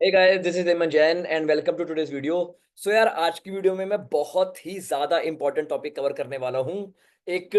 Hey guys, this is Eman Jain and welcome to today's video. So यार आज की video में मैं बहुत ही ज़्यादा इंपॉर्टेंट टॉपिक कवर करने वाला हूँ। एक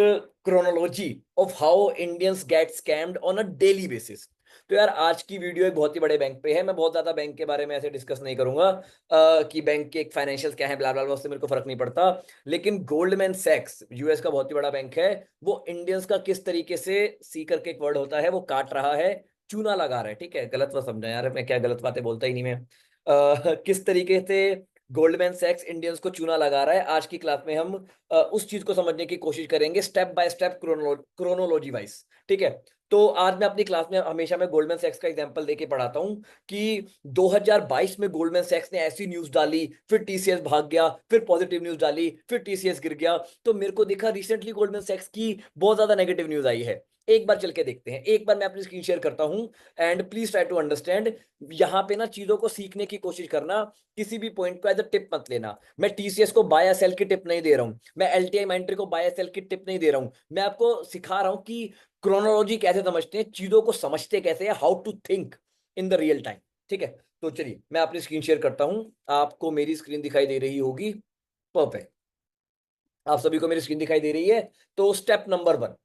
chronology of how Indians gate scammed on a daily basis. तो यार आज की वीडियो एक बहुत ही बड़े बैंक पे है। मैं बहुत ज़्यादा बैंक के बारे में ऐसे डिस्कस नहीं करूंगा कि बैंक के फाइनेंशियल क्या है ब्ला ब्ला ब्ला, उससे मेरे को फर्क नहीं पड़ता। लेकिन गोल्डमैन सैक्स यूएस का बहुत ही बड़ा बैंक है, वो इंडियंस का किस तरीके से सी करके एक वर्ड होता है वो काट रहा है, चूना लगा रहा है। ठीक है, गलत मत समझा यार, मैं क्या गलत बातें बोलता ही नहीं मैं। किस तरीके से गोल्डमैन सैक्स इंडियंस को चूना लगा रहा है, आज की क्लास में हम उस चीज को समझने की कोशिश करेंगे step by step chronology wise. ठीक है, तो आज मैं अपनी क्लास में हमेशा मैं गोल्डमैन सैक्स का एग्जांपल देके पढ़ाता हूँ कि 2022 में गोल्डमैन सैक्स ने ऐसी न्यूज डाली, फिर टीसीएस भाग गया, फिर पॉजिटिव न्यूज डाली, फिर टीसीएस गिर गया। तो मेरे को देखा रिसेंटली गोल्डमैन सैक्स की बहुत ज्यादा नेगेटिव न्यूज आई है। एक बार चल के देखते हैं, एक बार मैं अपनी स्क्रीन शेयर करता हूं and please try to understand. यहाँ पे ना चीजों को सीखने की कोशिश करना, किसी भी पॉइंट को एज अ टिप मत लेना। मैं टीसीएस को बाय या सेल की टिप नहीं दे रहा हूं, मैं एलटीआई माइंट्री को बाय या सेल की टिप नहीं दे रहा हूं। मैं आपको सिखा रहा हूं कि क्रोनोलॉजी कैसे समझते हैं, चीजों को समझते कैसे हैं, how to think in the real time. ठीक है, तो चलिए मैं अपनी स्क्रीन शेयर करता हूं। आपको मेरी स्क्रीन दिखाई दे रही होगी, परफेक्ट। आप सभी को मेरी स्क्रीन दिखाई दे रही है। तो स्टेप नंबर 1,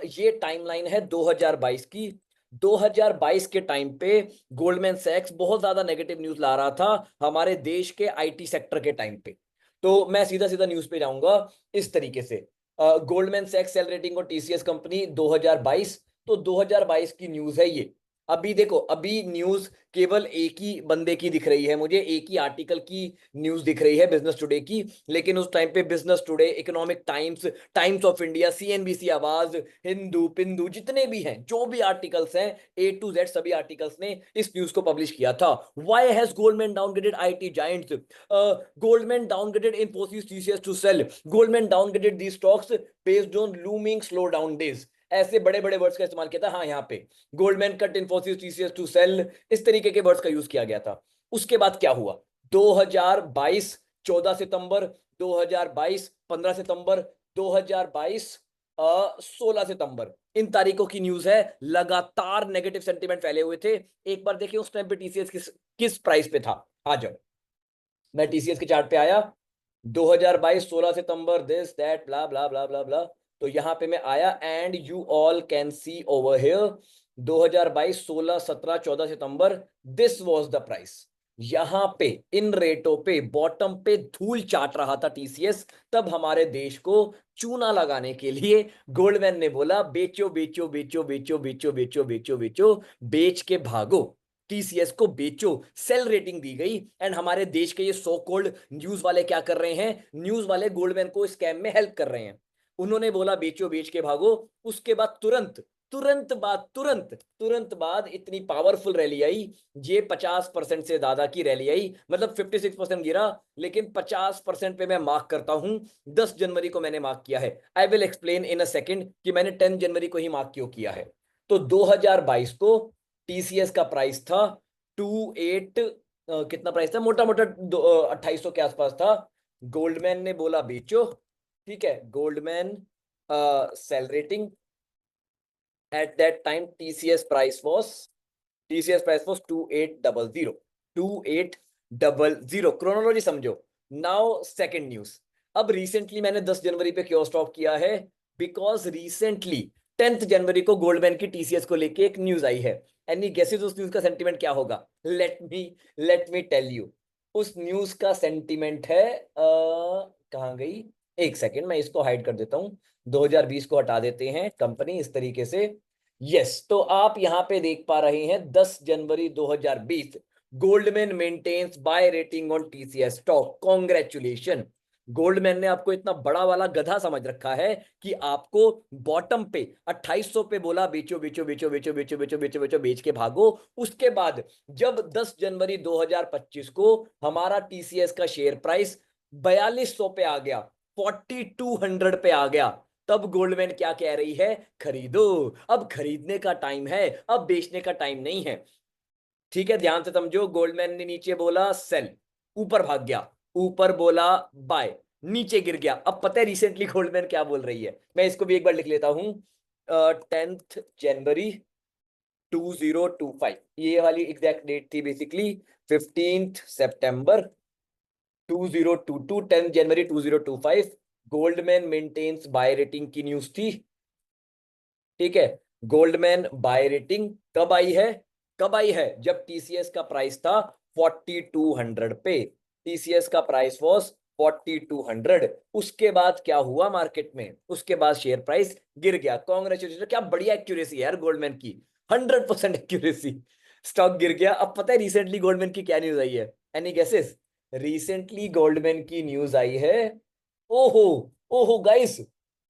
ये टाइमलाइन है 2022 की। 2022 के टाइम पे गोल्डमैन सैक्स बहुत ज्यादा नेगेटिव न्यूज ला रहा था हमारे देश के आईटी सेक्टर के टाइम पे। तो मैं सीधा सीधा न्यूज पे जाऊंगा इस तरीके से। गोल्डमैन सैक्स सेल रेटिंग और टीसीएस कंपनी 2022। तो 2022 की न्यूज है ये। अभी देखो, अभी न्यूज केवल एक ही बंदे की दिख रही है मुझे, एक ही आर्टिकल की न्यूज दिख रही है, बिजनेस टुडे की। लेकिन उस टाइम पे business today, economic times, times of India, CNBC आवाज, हिंदू पिंदू, जितने भी हैं, जो भी आर्टिकल्स हैं, ए टू जेड सभी आर्टिकल्स ने इस न्यूज को पब्लिश किया था। Why has Goldman downgraded IT giants, Goldman downgraded Infosys TCS to sell, Goldman downgraded the stocks based on looming slow down days. ऐसे बड़े बड़े वर्ड्स का इस्तेमाल किया था। हाँ, यहाँ पे Goldman cut Infosys TCS to sell, इस तरीके के वर्ड्स का यूज किया गया था। उसके बाद क्या हुआ? 2022 14 सितंबर, 2022 15 सितंबर, 2022 16 सितंबर, इन तारीखों की न्यूज है। लगातार नेगेटिव सेंटीमेंट फैले हुए थे। एक बार देखिए उस टाइम पे टीसीएस किस प्राइस पे था। आ जाओ, मैं टीसीएस के चार्ट पे आया। 2022 16 सितंबर, दिस दैट ब्ला ब्ला ब्ला ब्ला ब्ला। तो यहां पे मैं आया and you all can see over here 2022 16 17 14 September, this was the price. यहां पे इन रेटों पे बॉटम पे धूल चाट रहा था टीसीएस। तब हमारे देश को चूना लगाने के लिए गोल्डमैन ने बोला बेचो बेचो बेचो बेचो बेचो बेचो बेचो बेचो, बेच के भागो, टीसीएस को बेचो। सेल रेटिंग दी गई एंड हमारे देश के ये सो कॉल्ड न्यूज वाले क्या कर रहे हैं? न्यूज वाले गोल्डमैन को स्कैम में हेल्प कर रहे हैं। उन्होंने बोला बेचो, बेच के भागो। उसके बाद तुरंत बाद इतनी पावरफुल रैली आई। ये 50% से ज्यादा की रैली आई, मतलब 56% गिरा, लेकिन 50% पे मैं मार्क करता हूं। 10 जनवरी को मैंने मार्क किया है। I will explain in a second कि मैंने 10 जनवरी को ही मार्क क्यों किया है। तो 2022 को टीसीएस का प्राइस था 28, कितना प्राइस था, मोटा मोटा 2800 के आसपास था। गोल्डमैन ने बोला बेचो। ठीक है, Goldman sell rating at that time TCS price was 2800, 2800। Chronology समझो। Now second news. अब रिसेंटली मैंने 10 जनवरी पे क्यों स्टॉप किया है? बिकॉज रिसेंटली 10th जनवरी को गोल्डमैन की टीसीएस को लेके एक न्यूज आई है। एनी गेसेस उस न्यूज का सेंटीमेंट क्या होगा? Let me tell you. उस न्यूज का सेंटीमेंट है कहाँ गई, एक सेकेंड मैं इसको हाइड कर देता हूं। 2020 को हटा देते हैं, कंपनी इस तरीके से। यस, तो आप यहां पे देख पा रहे हैं 10 जनवरी 2020, Goldman maintains buy rating on TCS stock, congratulation. गोल्डमैन ने आपको इतना बड़ा वाला गधा समझ रखा है कि आपको बॉटम पे 2800 पे बोला बेचो बेचो बेचो बेचो बेचो बेचो बेचो बेचो, बेच के भागो। उसके बाद जब 10 जनवरी 2025 को हमारा टीसीएस का शेयर प्राइस 4200 पे आ गया, 4200 पे आ गया, तब गोल्डमैन क्या कह रही है? खरीदो। अब खरीदने का टाइम है, अब बेचने का टाइम नहीं है। ठीक है, ध्यान से समझो। गोल्डमैन ने नीचे बोला सेल, ऊपर भाग गया, ऊपर बोला बाय, नीचे गिर गया। अब पता है रिसेंटली गोल्डमैन क्या बोल रही है? मैं इसको भी एक बार लिख लेता हूं। 10th जनवरी 2025, ये वाली एग्जैक्ट डेट थी बेसिकली 15 सितंबर 2022, 10 जनवरी 2025 गोल्डमैन मेंटेन्स बाय रेटिंग की न्यूज थी। ठीक है, गोल्डमैन बाय रेटिंग कब आई है? कब आई है? जब टीसीएस का प्राइस था 4200 पे। टीसीएस का प्राइस वॉज 4200। उसके बाद क्या हुआ मार्केट में? उसके बाद शेयर प्राइस गिर गया। कांग्रेचुलेशन, क्या बढ़िया एक्यूरेसी है यार गोल्डमैन की, 100% एक्यूरेसी। स्टॉक गिर गया। अब पता है रिसेंटली गोल्डमैन की क्या न्यूज आई है? Any guesses? रिसेंटली गोल्डमैन की न्यूज आई है, ओहो ओहो guys,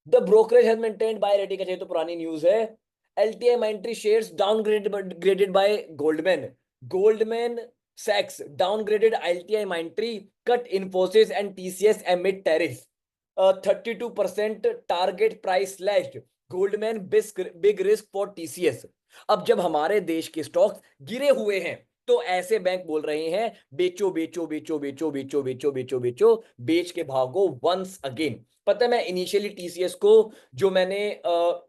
the brokerage has maintained buy rating. अच्छा, ये तो पुरानी न्यूज है। LTI Mindtree shares downgraded by Goldman. Goldman सैक्स downgraded LTI Mindtree, cut Infosys and TCS amid tariff, 32% target price slashed, Goldman big risk for TCS. अब जब हमारे देश के स्टॉक्स गिरे हुए हैं तो ऐसे बैंक बोल रहे हैं बेचो बेचो बेचो बेचो बेचो बेचो बेचो बेचो, बेच के भागो वंस अगेन। पता है मैं इनिशियली टीसीएस को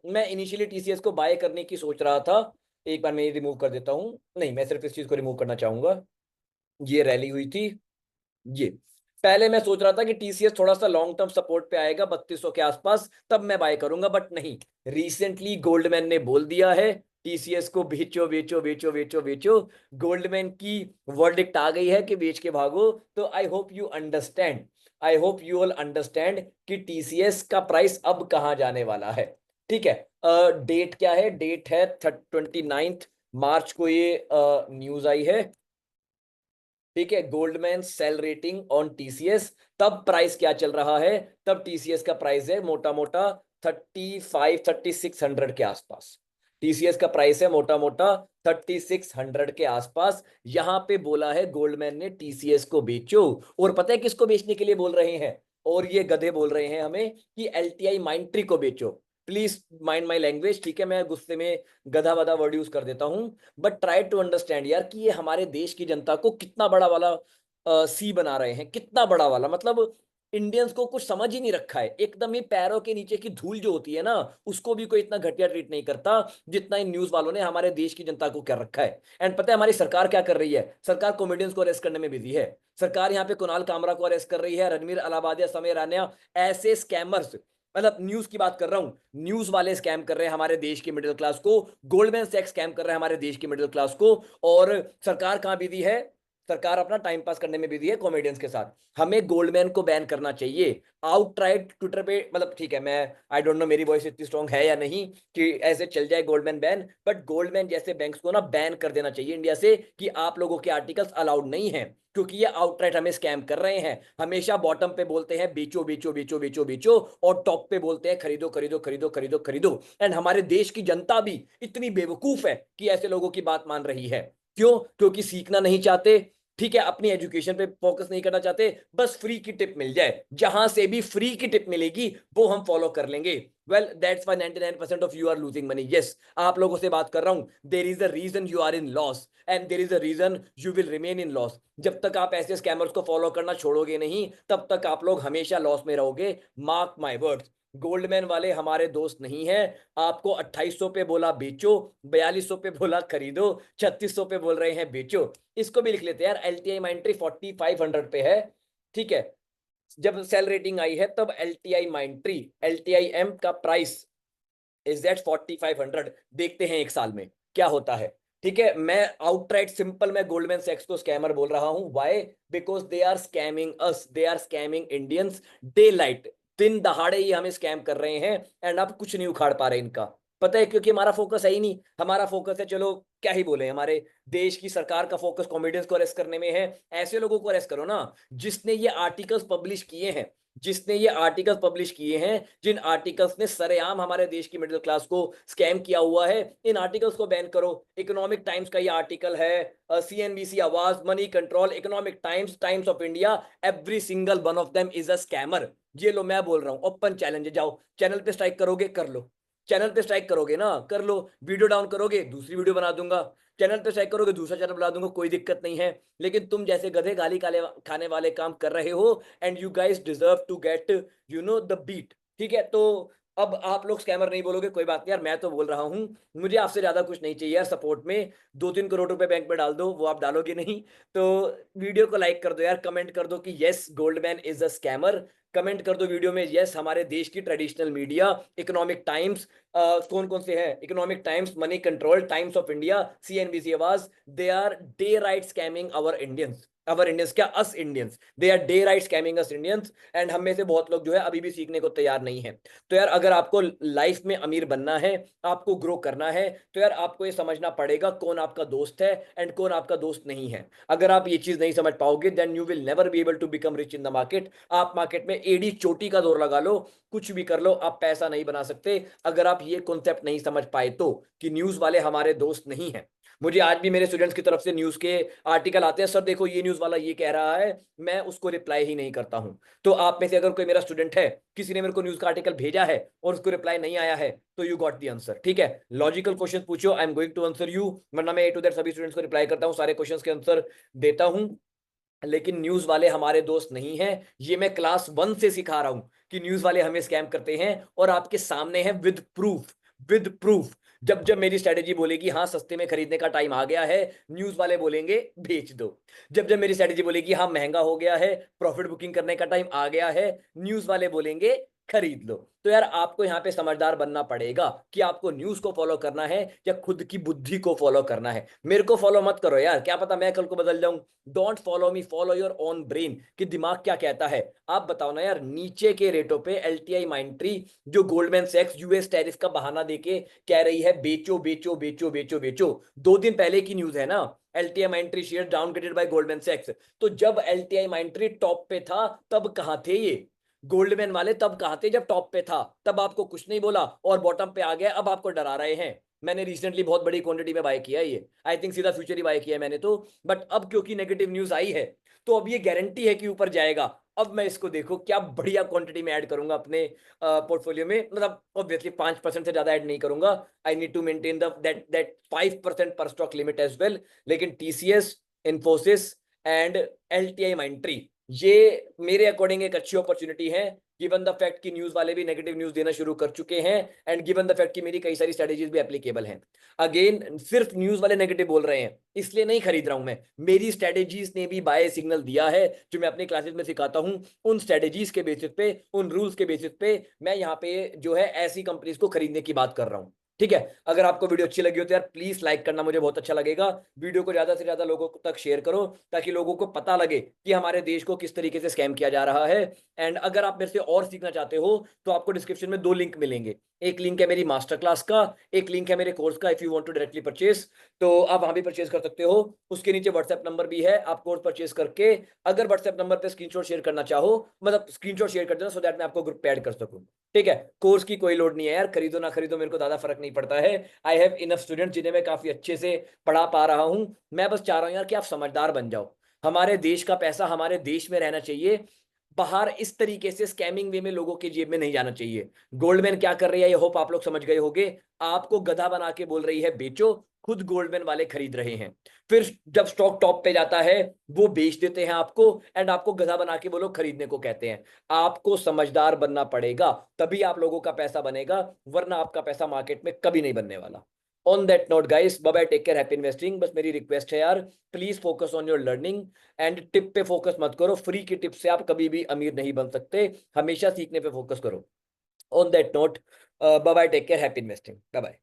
मैं इनिशियली टीसीएस को बाय करने की सोच रहा था। एक बार मैं ये रिमूव कर देता हूं। नहीं, मैं सिर्फ इस चीज को रिमूव करना चाहूंगा। ये रैली हुई थी, ये पहले मैं सोच रहा था कि टीसीएस थोड़ा सा लॉन्ग टर्म सपोर्ट पे आएगा 3200 के आसपास, तब मैं बाय करूंगा, बट नहीं। रिसेंटली गोल्डमैन ने बोल दिया है टीसीएस को बेचो बेचो बेचो बेचो बेचो। गोल्डमैन की वर्डिक्ट आ गई है कि बेच के भागो। तो I hope you understand, I hope you all understand कि टीसीएस का प्राइस अब कहां जाने वाला है। ठीक है, डेट क्या है? डेट है 29 मार्च को ये न्यूज आई है। ठीक है, Goldman sell rating on TCS. तब प्राइस क्या चल रहा है? तब टीसीएस का प्राइस है मोटा मोटा 3600 के आसपास। टीसीएस का प्राइस है मोटा मोटा 3600 के आसपास। यहां पे बोला है गोल्डमैन ने टीसीएस को बेचो। और पता है किसको बेचने के लिए बोल रहे हैं? और ये गधे बोल रहे हैं हमें कि एलटीआई माइंट्री को बेचो। प्लीज माइंड माई लैंग्वेज, ठीक है? मैं गुस्से में गधा वधा वर्ड यूज कर देता हूं, बट ट्राई टू अंडरस्टैंड यार कि ये हमारे देश की जनता को कितना बड़ा वाला सी बना रहे हैं, कितना बड़ा वाला। मतलब इंडियंस को कुछ समझ ही नहीं रखा है, एकदम ही पैरों के नीचे की धूल जो होती है ना, उसको भी कोई इतना घटिया ट्रीट नहीं करता जितना इन न्यूज वालों ने हमारे देश की जनता को कर रखा है। एंड पता है हमारी सरकार क्या कर रही है? सरकार कॉमेडियंस को अरेस्ट करने में बिजी है। सरकार यहाँ पे कुणाल कामरा को अरेस्ट कर रही है, रणवीर अलाहाबादिया, समय राणा, ऐसे स्कैमर्स। मतलब न्यूज की बात कर रहा हूं, न्यूज वाले स्कैम कर रहे हैं हमारे देश की मिडिल क्लास को, गोल्डमैन सैक्स स्कैम कर रहे हैं हमारे देश की मिडिल क्लास को। और सरकार कहां बिजी है? सरकार अपना टाइम पास करने में बिजी है कॉमेडियंस के साथ। हमें गोल्डमैन को बैन करना चाहिए आउटराइट ट्विटर पे। मतलब ठीक है, मैं आई डोंट नो मेरी वॉइस इतनी स्ट्रांग है या नहीं कि ऐसे चल जाए गोल्डमैन बैन, बट गोल्डमैन जैसे बैंक्स को ना बैन कर देना चाहिए इंडिया से कि आप लोगों के आर्टिकल्स अलाउड नहीं है, क्योंकि ये आउटराइट हमें स्कैम कर रहे हैं। हमेशा बॉटम पे बोलते हैं बेचो बेचो बेचो बेचो बेचो, और टॉप पे बोलते हैं खरीदो खरीदो खरीदो खरीदो खरीदो। एंड हमारे देश की जनता भी इतनी बेवकूफ है कि ऐसे लोगों की बात मान रही है। क्यों? क्योंकि सीखना नहीं चाहते, ठीक है, अपनी एजुकेशन पे फोकस नहीं करना चाहते, बस फ्री की टिप मिल जाए, जहां से भी फ्री की टिप मिलेगी वो हम फॉलो कर लेंगे। Well that's why 99% of you are losing money. Yes, आप लोगों से बात कर रहा हूं। There is a reason you are in loss and there is a reason you will remain in loss. जब तक आप ऐसे स्कैमर्स को फॉलो करना छोड़ोगे नहीं, तब तक आप लोग हमेशा लॉस में रहोगे। Mark my words. गोल्डमैन वाले हमारे दोस्त नहीं है। आपको 2800 पे बोला बेचो, 4200 पे बोला खरीदो, 3600 पे बोल रहे हैं बेचो। इसको भी लिख लेते हैं यार, एलटीआई माइंट्री 4500 पे है। ठीक है, जब सेल रेटिंग आई है तब एलटीआई माइंट्री, एलटीआई एम का प्राइस इज दैट 4500। देखते हैं एक साल में क्या होता है। ठीक है, मैं आउटराइट सिंपल मैं गोल्डमैन सैक्स को स्कैमर बोल रहा हूं। Why? Because they are scamming us, they are scamming Indians daylight. दिन दहाड़े ही हमें स्कैम कर रहे हैं एंड अब कुछ नहीं उखाड़ पा रहे इनका। पता है, क्योंकि हमारा फोकस है ही नहीं। हमारा फोकस है, चलो क्या ही बोले, हमारे देश की सरकार का फोकस कॉमेडियंस को अरेस्ट करने में है। ऐसे लोगों को अरेस्ट करो ना जिसने ये आर्टिकल्स पब्लिश किए हैं, जिसने ये आर्टिकल्स पब्लिश किए हैं, जिन आर्टिकल्स ने सरेआम हमारे देश की मिडिल क्लास को स्कैम किया हुआ है। इन आर्टिकल्स को बैन करो। इकोनॉमिक टाइम्स का ये आर्टिकल है, सीएनबीसी, आवाज, money control, economic times, times of India, every single one of them is a scammer. ये लो, मैं बोल रहा हूं, ओपन चैलेंज है। जाओ चैनल पे स्ट्राइक करोगे कर लो, चैनल पे स्ट्राइक करोगे ना कर लो, वीडियो डाउन करोगे दूसरी वीडियो बना दूंगा, चैनल पे स्ट्राइक करोगे दूसरा चैनल बना दूंगा, कोई दिक्कत नहीं है। लेकिन तुम जैसे गधे गाली काले खाने वाले काम कर रहे हो and you guys deserve to get you know the beat. ठीक है, तो अब आप लोग स्कैमर नहीं बोलोगे, कोई बात नहीं यार, मैं तो बोल रहा हूँ, मुझे आपसे ज्यादा कुछ नहीं चाहिए यार सपोर्ट में। 2-3 करोड़ रुपए बैंक में डाल दो, वो आप डालोगे नहीं। तो वीडियो को लाइक कर दो यार, कमेंट कर दो कि yes Goldman is a scammer. Comment कर दो वीडियो में यस हमारे देश की ट्रेडिशनल मीडिया, इकोनॉमिक टाइम्स, कौन कौन से हैं, Economic Times, Moneycontrol, Times of India, CNBC Awaaz, they are daylight scamming our Indians क्या, us Indians, they are daylight scamming us Indians. And हम में से बहुत लोग जो है अभी भी सीखने को तैयार नहीं है। तो यार अगर आपको लाइफ में अमीर बनना है, आपको ग्रो करना है, तो यार आपको ये समझना पड़ेगा कौन आपका दोस्त है एंड कौन आपका दोस्त नहीं है। अगर आप ये चीज नहीं समझ पाओगे then you will never be able to become rich in the market. आप मार्केट में एडी चोटी का दौर लगा लो, कुछ भी कर लो, आप पैसा नहीं बना सकते अगर आप ये कॉन्सेप्ट नहीं समझ पाए तो, कि न्यूज वाले हमारे दोस्त नहीं है। मुझे आज भी मेरे स्टूडेंट्स की तरफ से न्यूज के आर्टिकल आते हैं, सर देखो ये न्यूज वाला ये कह रहा है, मैं उसको रिप्लाई ही नहीं करता हूं। तो आप में से अगर कोई मेरा स्टूडेंट है, किसी ने मेरे को न्यूज का आर्टिकल भेजा है और उसको रिप्लाई नहीं आया है, तो यू गॉट दी आंसर, ठीक है। लॉजिकल क्वेश्चन पूछो, I am going to answer you, वरना मैं ए टू दैट सभी स्टूडेंट्स को रिप्लाई करता हूँ, सारे क्वेश्चंस के आंसर देता हूँ। लेकिन न्यूज वाले हमारे दोस्त नहीं हैं, ये मैं क्लास 1 से सिखा रहा हूं कि न्यूज वाले हमें स्कैम करते हैं, और आपके सामने है विद प्रूफ, विद प्रूफ। जब जब मेरी स्ट्रेटेजी बोलेगी हाँ सस्ते में खरीदने का टाइम आ गया है, न्यूज वाले बोलेंगे बेच दो। जब जब मेरी स्ट्रेटेजी बोलेगी हाँ महंगा हो गया है, प्रॉफिट बुकिंग करने का टाइम आ गया है, न्यूज वाले बोलेंगे खरीद लो। तो यार आपको यहाँ पे समझदार बनना पड़ेगा कि आपको न्यूज को फॉलो करना है या खुद की बुद्धि को फॉलो करना है। मेरे को फॉलो मत करो यार, क्या पता मैं कल को बदल जाऊं। Don't follow me, follow your own brain कि दिमाग क्या कहता है। आप बताओ ना यार, नीचे के रेटों पे एलटीआई माइंट्री जो गोल्डमैन सैक्स यूएस टैरिफ का बहाना देके कह रही है बेचो बेचो बेचो बेचो बेचो, 2 दिन पहले की न्यूज है ना, LTI Mindtree share downgraded by Goldman सैक्स। तो जब एलटीआई माइंट्री टॉप पे था तब कहां थे ये गोल्डमैन वाले, तब कहां थे जब टॉप पे था, तब आपको कुछ नहीं बोला, और बॉटम पे आ गया, अब आपको डरा रहे हैं। मैंने रिसेंटली बहुत बड़ी क्वांटिटी में बाय किया है ये, आई थिंक सीधा फ्यूचर ही बाय किया है मैंने तो। बट अब क्योंकि नेगेटिव न्यूज आई है, तो अब ये गारंटी है कि ऊपर जाएगा। अब मैं इसको देखो क्या बढ़िया क्वांटिटी में ऐड करूंगा अपने पोर्टफोलियो में, मतलब ऑब्वियसली 5% से ज्यादा ऐड नहीं करूंगा। I need to maintain the that that 5% per stock limit as well. लेकिन टीसीएस, इन्फोसिस एंड एलटीआई माइंट्री, ये मेरे अकॉर्डिंग एक अच्छी अपॉर्चुनिटी है, गिवन द फैक्ट कि न्यूज वाले भी नेगेटिव न्यूज देना शुरू कर चुके हैं, एंड गिवन द फैक्ट कि मेरी कई सारी स्ट्रेटेजीज भी एप्लीकेबल हैं। अगेन सिर्फ न्यूज वाले नेगेटिव बोल रहे हैं इसलिए नहीं खरीद रहा हूं मैं, मेरी स्ट्रेटेजीज ने भी बाय सिग्नल दिया है जो मैं अपनी क्लासेस में सिखाता हूं। उन स्ट्रेटेजीज के बेसिस पे, उन रूल्स के बेसिस पे मैं यहाँ पे जो है ऐसी कंपनीज को खरीदने की बात कर रहा हूँ, ठीक है। अगर आपको वीडियो अच्छी लगी हो तो यार प्लीज लाइक करना, मुझे बहुत अच्छा लगेगा। वीडियो को ज्यादा से ज्यादा लोगों तक शेयर करो ताकि लोगों को पता लगे कि हमारे देश को किस तरीके से स्कैम किया जा रहा है। एंड अगर आप मेरे से और सीखना चाहते हो तो आपको डिस्क्रिप्शन में 2 लिंक मिलेंगे, एक लिंक है मेरी मास्टर क्लास का, एक लिंक है मेरे कोर्स का। If you want to directly purchase तो आप वहां भी परचेज कर सकते हो। उसके नीचे व्हाट्सएप नंबर भी है, आप कोर्स परचेज करके अगर व्हाट्सएप नंबर पे स्क्रीनशॉट शेयर करना चाहो, मतलब स्क्रीनशॉट शेयर कर देना सो दैट मैं आपको ग्रुप पे ऐड कर सकूं, ठीक है। कोर्स की कोई लोड नहीं है यार, खरीदो ना खरीदो मेरे को ज्यादा फर्क नहीं पड़ता है। आई हैव इनफ स्टूडेंट जिन्हें मैं काफी अच्छे से पढ़ा पा रहा हूं। मैं बस चाह रहा हूं यार कि आप समझदार बन जाओ, हमारे देश का पैसा हमारे देश में रहना चाहिए, बाहर इस तरीके से स्कैमिंग वे में लोगों के जेब में नहीं जाना चाहिए। गोल्डमैन क्या कर रही है ये होप आप लोग समझ गए होंगे, आपको गधा बना के बोल रही है बेचो, खुद गोल्डमैन वाले खरीद रहे हैं। फिर जब स्टॉक टॉप पे जाता है वो बेच देते हैं आपको, एंड आपको गधा बना के वो लोग खरीदने को कहते हैं। आपको समझदार बनना पड़ेगा, तभी आप लोगों का पैसा बनेगा, वरना आपका पैसा मार्केट में कभी नहीं बनने वाला। On that note guys, bye bye, take care, happy investing. बस मेरी रिक्वेस्ट है यार, please focus on your learning and tip पे फोकस मत करो, फ्री की टिप से आप कभी भी अमीर नहीं बन सकते, हमेशा सीखने पे फोकस करो। On that note, bye bye, take care, happy investing, bye bye.